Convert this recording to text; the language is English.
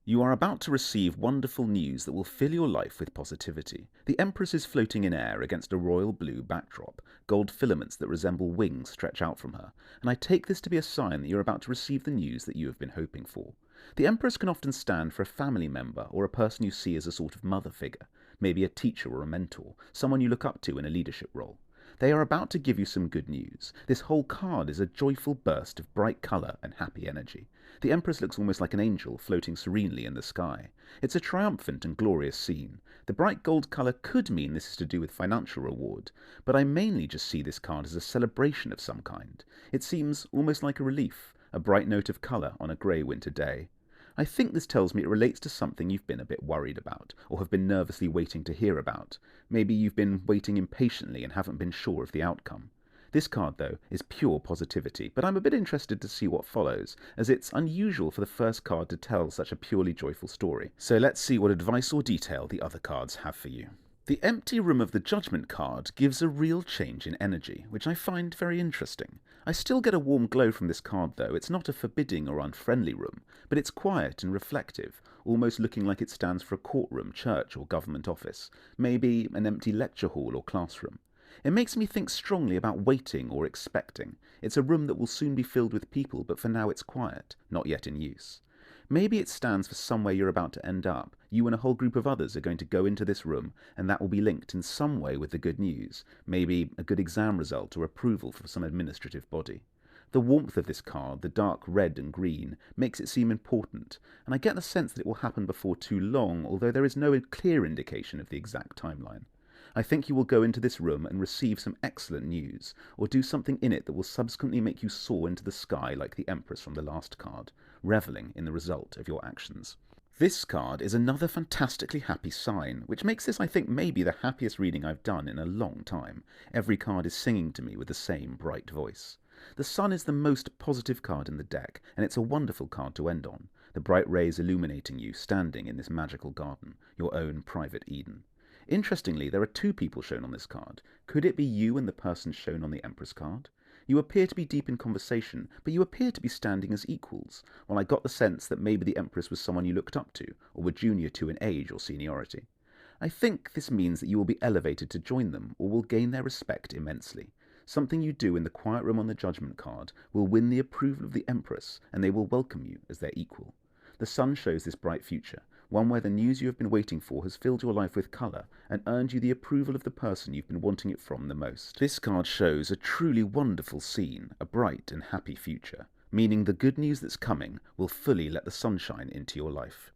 You are about to receive wonderful news that will fill your life with positivity. The Empress is floating in air against a royal blue backdrop. Gold filaments that resemble wings stretch out from her, and I take this to be a sign that you're about to receive the news that you have been hoping for. The Empress can often stand for a family member or a person you see as a sort of mother figure, maybe a teacher or a mentor, someone you look up to in a leadership role. They are about to give you some good news. This whole card is a joyful burst of bright colour and happy energy. The Empress looks almost like an angel floating serenely in the sky. It's a triumphant and glorious scene. The bright gold colour could mean this is to do with financial reward, but I mainly just see this card as a celebration of some kind. It seems almost like a relief, a bright note of colour on a grey winter day. I think this tells me it relates to something you've been a bit worried about, or have been nervously waiting to hear about. Maybe you've been waiting impatiently and haven't been sure of the outcome. This card, though, is pure positivity, but I'm a bit interested to see what follows, as it's unusual for the first card to tell such a purely joyful story. So let's see what advice or detail the other cards have for you. The empty room of the Judgment card gives a real change in energy, which I find very interesting. I still get a warm glow from this card though. It's not a forbidding or unfriendly room, but it's quiet and reflective, almost looking like it stands for a courtroom, church or government office, maybe an empty lecture hall or classroom. It makes me think strongly about waiting or expecting. It's a room that will soon be filled with people, but for now it's quiet, not yet in use. Maybe it stands for somewhere you're about to end up. You and a whole group of others are going to go into this room, and that will be linked in some way with the good news, maybe a good exam result or approval from some administrative body. The warmth of this card, the dark red and green, makes it seem important, and I get the sense that it will happen before too long, although there is no clear indication of the exact timeline. I think you will go into this room and receive some excellent news, or do something in it that will subsequently make you soar into the sky like the Empress from the last card, revelling in the result of your actions. This card is another fantastically happy sign, which makes this, I think, maybe the happiest reading I've done in a long time. Every card is singing to me with the same bright voice. The sun is the most positive card in the deck, and it's a wonderful card to end on. The bright rays illuminating you standing in this magical garden, your own private Eden. Interestingly, there are two people shown on this card. Could it be you and the person shown on the Empress card? You appear to be deep in conversation, but you appear to be standing as equals, while I got the sense that maybe the Empress was someone you looked up to, or were junior to in age or seniority. I think this means that you will be elevated to join them, or will gain their respect immensely. Something you do in the quiet room on the Judgment card will win the approval of the Empress, and they will welcome you as their equal. The sun shows this bright future, one where the news you have been waiting for has filled your life with colour and earned you the approval of the person you've been wanting it from the most. This card shows a truly wonderful scene, a bright and happy future, meaning the good news that's coming will fully let the sunshine into your life.